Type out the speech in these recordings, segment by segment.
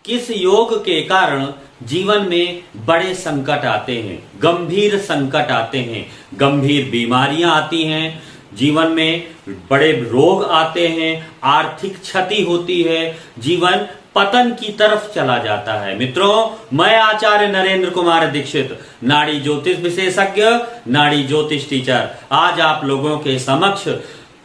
किस योग के कारण जीवन में बड़े संकट आते हैं, गंभीर संकट आते हैं, गंभीर बीमारियां आती हैं, जीवन में बड़े रोग आते हैं, आर्थिक क्षति होती है, जीवन पतन की तरफ चला जाता है। मित्रों, मैं आचार्य नरेंद्र कुमार दीक्षित, नाड़ी ज्योतिष विशेषज्ञ, नाड़ी ज्योतिष टीचर, आज आप लोगों के समक्ष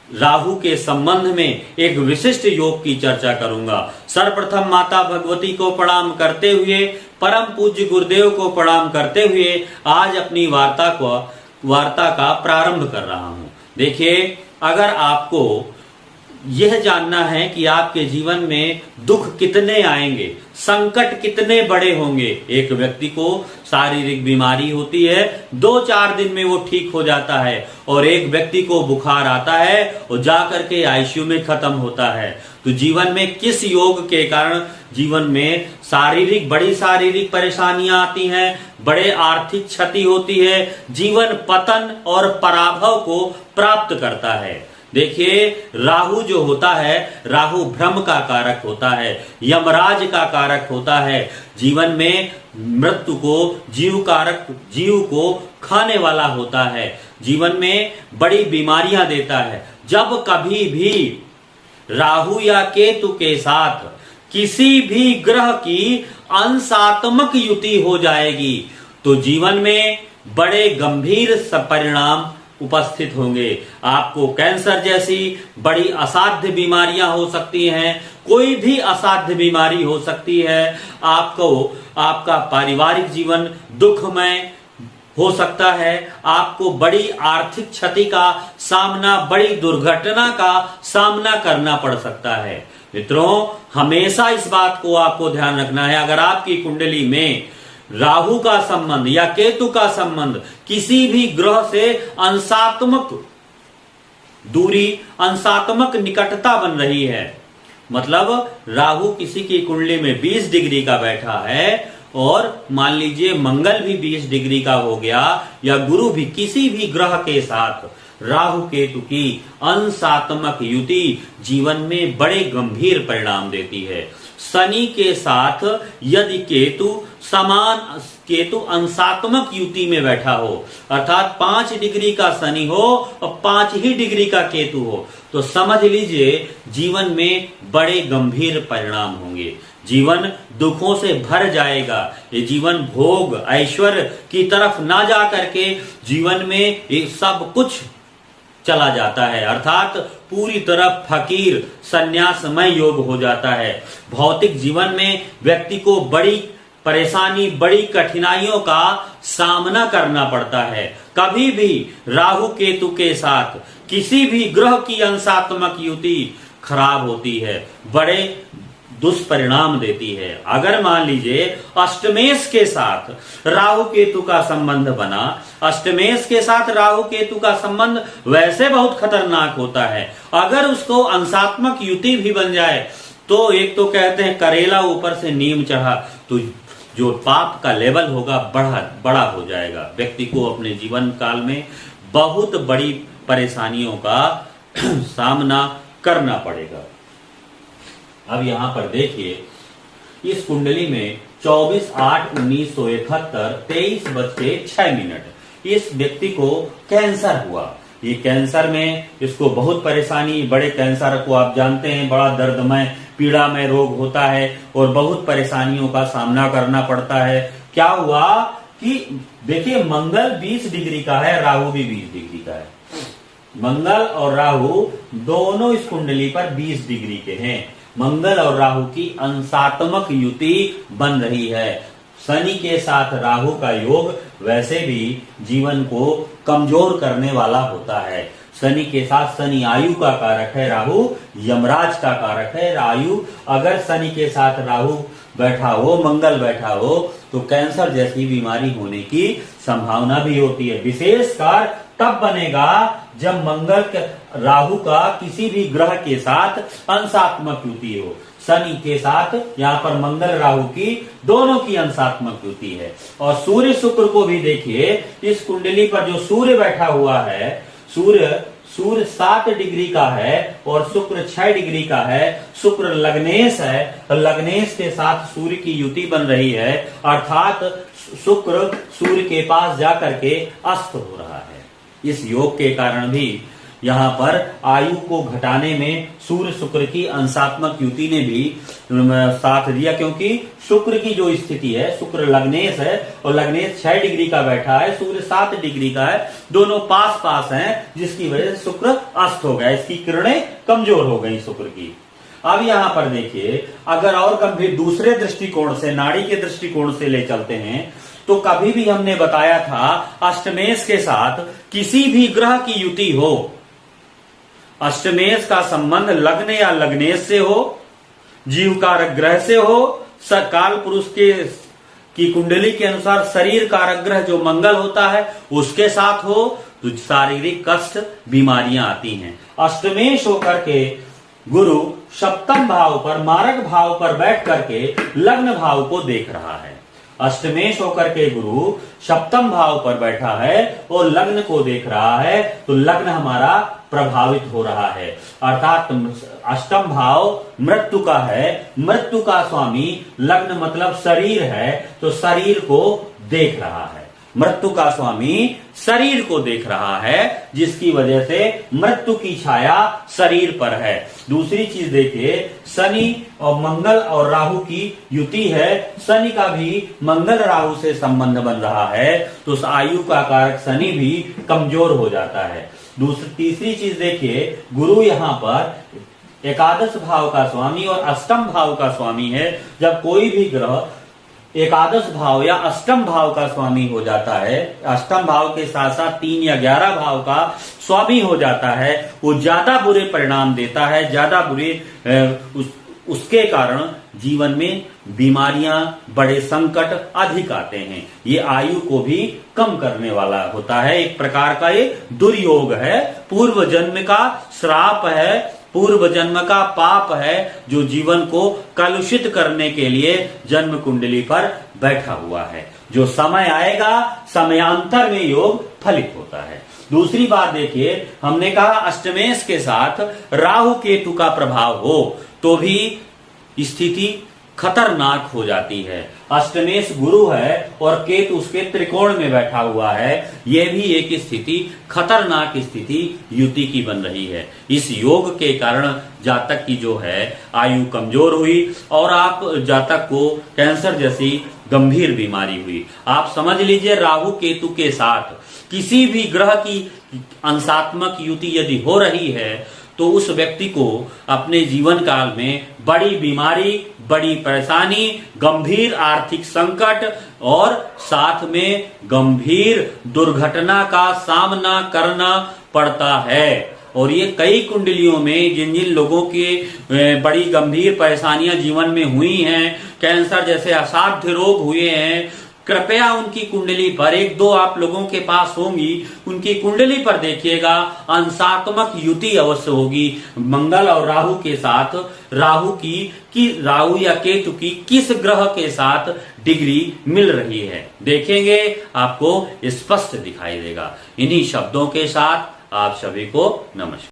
राहु के संबंध में एक विशिष्ट योग की चर्चा करूंगा। सर्वप्रथम माता भगवती को प्रणाम करते हुए, परम पूज्य गुरुदेव को प्रणाम करते हुए आज अपनी वार्ता का प्रारंभ कर रहा हूं। देखिए, अगर आपको यह जानना है कि आपके जीवन में दुख कितने आएंगे, संकट कितने बड़े होंगे, एक व्यक्ति को शारीरिक बीमारी होती है, 2-4 दिन में वो ठीक हो जाता है, और एक व्यक्ति को बुखार आता है और जाकर के आईसीयू में खत्म होता है। तो जीवन में किस योग के कारण जीवन में बड़ी शारीरिक परेशानियां आती हैं, बड़े आर्थिक क्षति होती है, जीवन पतन और पराभव को प्राप्त करता है। देखिए, राहु जो होता है, राहु भ्रम का कारक होता है, यमराज का कारक होता है, जीवन में मृत्यु को जीव को खाने वाला होता है, जीवन में बड़ी बीमारियां देता है। जब कभी भी राहु या केतु के साथ किसी भी ग्रह की अंशात्मक युति हो जाएगी तो जीवन में बड़े गंभीर परिणाम उपस्थित होंगे। आपको कैंसर जैसी बड़ी असाध्य बीमारियां हो सकती हैं, कोई भी असाध्य बीमारी हो सकती है, आपका पारिवारिक जीवन दुखमय हो सकता है, आपको बड़ी आर्थिक क्षति का सामना, बड़ी दुर्घटना का सामना करना पड़ सकता है। मित्रों, हमेशा इस बात को आपको ध्यान रखना है, अगर आपकी कुंडली में राहु का संबंध या केतु का संबंध किसी भी ग्रह से अंशात्मक दूरी, अंशात्मक निकटता बन रही है, मतलब राहु किसी की कुंडली में 20 डिग्री का बैठा है और मान लीजिए मंगल भी 20 डिग्री का हो गया, या गुरु भी, किसी भी ग्रह के साथ राहु केतु की अंशात्मक युति जीवन में बड़े गंभीर परिणाम देती है। शनि के साथ यदि केतु अंशात्मक युति में बैठा हो, अर्थात 5 डिग्री का शनि हो और 5 ही डिग्री का केतु हो, तो समझ लीजिए जीवन में बड़े गंभीर परिणाम होंगे, जीवन दुखों से भर जाएगा। ये जीवन भोग ऐश्वर्य की तरफ ना जा करके जीवन में ये सब कुछ चला जाता है, अर्थात पूरी तरह फकीर संन्यासमय योग हो जाता है। भौतिक जीवन में व्यक्ति को बड़ी परेशानी, बड़ी कठिनाइयों का सामना करना पड़ता है। कभी भी राहु केतु के साथ किसी भी ग्रह की अंशात्मक युति खराब होती है, बड़े दुष्परिणाम देती है। अगर मान लीजिए अष्टमेश के साथ राहु केतु का संबंध बना, अष्टमेश के साथ राहु केतु का संबंध वैसे बहुत खतरनाक होता है, अगर उसको अंशात्मक युति भी बन जाए तो एक तो कहते हैं करेला ऊपर से नीम चढ़ा, तो जो पाप का लेवल होगा बड़ा हो जाएगा। व्यक्ति को अपने जीवन काल में बहुत बड़ी परेशानियों का सामना करना पड़ेगा। अब यहां पर देखिए, इस कुंडली में 24/8/1971 23:06 इस व्यक्ति को कैंसर हुआ। ये कैंसर में इसको बहुत परेशानी, बड़े कैंसर को आप जानते हैं बड़ा दर्दमय पीड़ामय रोग होता है और बहुत परेशानियों का सामना करना पड़ता है। क्या हुआ कि देखिए, मंगल 20 डिग्री का है, राहु भी 20 डिग्री का है। मंगल और राहु दोनों इस कुंडली पर 20 डिग्री के हैं। मंगल और राहु की अंशात्मक युति बन रही है। शनि के साथ राहु का योग वैसे भी जीवन को कमजोर करने वाला होता है। शनि के साथ, शनि आयु का कारक है, राहु यमराज का कारक है। आयु, अगर शनि के साथ राहु बैठा हो, मंगल बैठा हो, तो कैंसर जैसी बीमारी होने की संभावना भी होती है। विशेषकर तब बनेगा जब मंगल राहु का किसी भी ग्रह के साथ अंशात्मक युति हो। शनि के साथ यहाँ पर मंगल राहु की दोनों की अंशात्मक युति है। और सूर्य शुक्र को भी देखिए, इस कुंडली पर जो सूर्य बैठा हुआ है, सूर्य सूर्य 7 डिग्री का है और शुक्र 6 डिग्री का है, शुक्र लग्नेश है, लग्नेश के साथ सूर्य की युति बन रही है, अर्थात शुक्र सूर्य के पास जाकर के अस्त हो रहा है। इस योग के कारण भी यहाँ पर आयु को घटाने में सूर्य शुक्र की अंशात्मक युति ने भी साथ दिया, क्योंकि शुक्र की जो स्थिति है, शुक्र लग्नेश है और लग्नेश 6 डिग्री का बैठा है, सूर्य 7 डिग्री का है, दोनों पास पास हैं, जिसकी वजह से शुक्र अस्त हो गया, इसकी किरणें कमजोर हो गई शुक्र की। अब यहां पर देखिए, अगर और गंभीर दूसरे दृष्टिकोण से, नाड़ी के दृष्टिकोण से ले चलते हैं, तो कभी भी हमने बताया था अष्टमेश के साथ किसी भी ग्रह की युति हो, अष्टमेश का संबंध लग्न या लग्नेश से हो, जीव कारक ग्रह से हो, काल पुरुष की कुंडली के अनुसार शरीर कारक ग्रह जो मंगल होता है उसके साथ हो, तो शारीरिक कष्ट बीमारियां आती हैं। अष्टमेश होकर के गुरु सप्तम भाव पर, मारक भाव पर बैठ करके लग्न भाव को देख रहा है। अष्टमेश होकर के गुरु सप्तम भाव पर बैठा है और लग्न को देख रहा है, तो लग्न हमारा प्रभावित हो रहा है, अर्थात अष्टम भाव मृत्यु का है, मृत्यु का स्वामी लग्न मतलब शरीर है, तो शरीर को देख रहा है, मृत्यु का स्वामी शरीर को देख रहा है, जिसकी वजह से मृत्यु की छाया शरीर पर है। दूसरी चीज देखिए, शनि और मंगल और राहु की युति है, शनि का भी मंगल राहु से संबंध बन रहा है, तो उस आयु का कारक शनि भी कमजोर हो जाता है। तीसरी चीज देखिए, गुरु यहाँ पर एकादश भाव का स्वामी और अष्टम भाव का स्वामी है। जब कोई भी ग्रह एकादश भाव या अष्टम भाव का स्वामी हो जाता है, अष्टम भाव के साथ साथ 3 या 11 भाव का स्वामी हो जाता है, वो ज्यादा बुरे परिणाम देता है, ज्यादा बुरे उसके कारण जीवन में बीमारियां, बड़े संकट अधिक आते हैं। ये आयु को भी कम करने वाला होता है, एक प्रकार का ये दुर्योग है, पूर्व जन्म का श्राप है, पूर्व जन्म का पाप है, जो जीवन को कलुषित करने के लिए जन्म कुंडली पर बैठा हुआ है। जो समय आएगा, समयांतर में योग फलित होता है। दूसरी बात देखिए, हमने कहा अष्टमेश के साथ राहु केतु का प्रभाव हो तो भी स्थिति खतरनाक हो जाती है। अष्टमेश गुरु है और केतु उसके त्रिकोण में बैठा हुआ है, यह भी एक स्थिति, खतरनाक स्थिति युति की बन रही है। इस योग के कारण जातक की जो है आयु कमजोर हुई और आप जातक को कैंसर जैसी गंभीर बीमारी हुई। आप समझ लीजिए, राहु केतु के साथ किसी भी ग्रह की अंशात्मक युति यदि हो रही है तो उस व्यक्ति को अपने जीवन काल में बड़ी बीमारी, बड़ी परेशानी, गंभीर आर्थिक संकट और साथ में गंभीर दुर्घटना का सामना करना पड़ता है। और ये कई कुंडलियों में जिन जिन लोगों की बड़ी गंभीर परेशानियां जीवन में हुई हैं, कैंसर जैसे असाध्य रोग हुए हैं, कृपया उनकी कुंडली पर, 1-2 आप लोगों के पास होंगी, उनकी कुंडली पर देखिएगा, अंशात्मक युति अवश्य होगी मंगल और राहु के साथ। राहु या केतु की किस ग्रह के साथ डिग्री मिल रही है, देखेंगे आपको स्पष्ट दिखाई देगा। इन्हीं शब्दों के साथ आप सभी को नमस्कार।